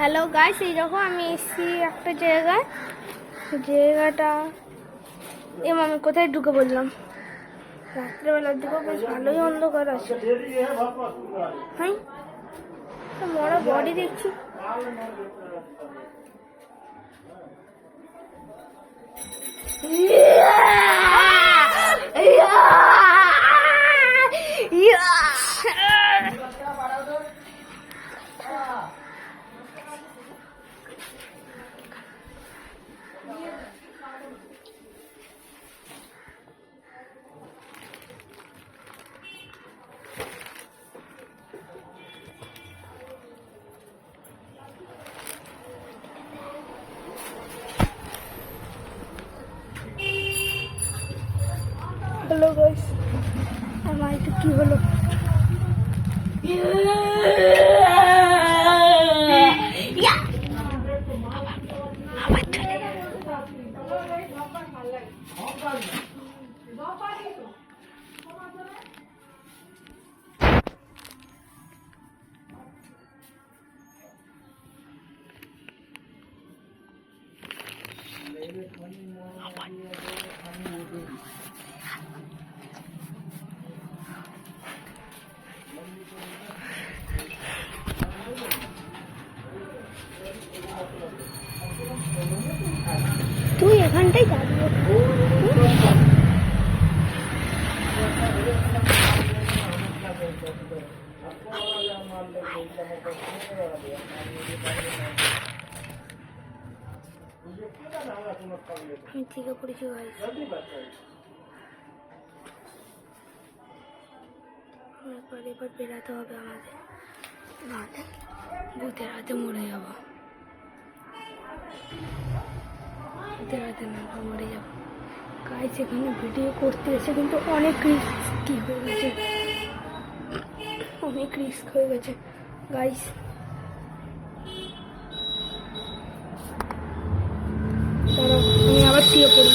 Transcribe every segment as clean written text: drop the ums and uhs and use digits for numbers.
Hello guys, এই দেখো আমি এসেছি একটা জায়গাটা আমি কোথায় ঢুকে বললাম। রাত্রেবেলার দিকে বেশ ভালোই অন্ধকার আছে। হ্যাঁ, মরা বডি দেখছি। হ্যালো গাইস, আমার এটা কি হলো? তুই এখানটাই যাবি? আমি ঠিক পড়েছি ভাই। এবার বেরাতে হবে আমাদের, নাহলে ভূতের হাতে মরে যাবো। ভূতের হাতে না মরে যাবো। গাইস এখানে ভিডিও করতে এসে কিন্তু অনেক রিস্কি হয়ে গেছে, অনেক রিস্ক হয়ে গেছে গাইস। দাঁড়াও, আমি আবার শুয়ে পড়ি।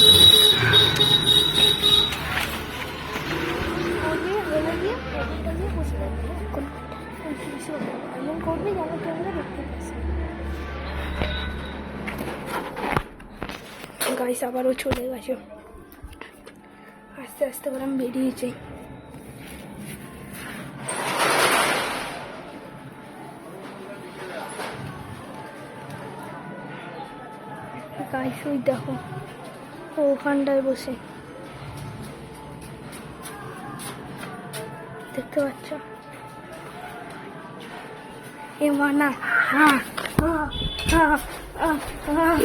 এমন করবি যেন তোমরা দেখতে পাচ্ছ। গাইস আবারও চলে গেছে। আস্তে আস্তে করে আমি বেরিয়েছি। গাইস ওই দেখো, ওখানটায় বসে দেখতে পাচ্ছ? এ মানা, হ্যাঁ হ্যাঁ হ্যাঁ হ্যাঁ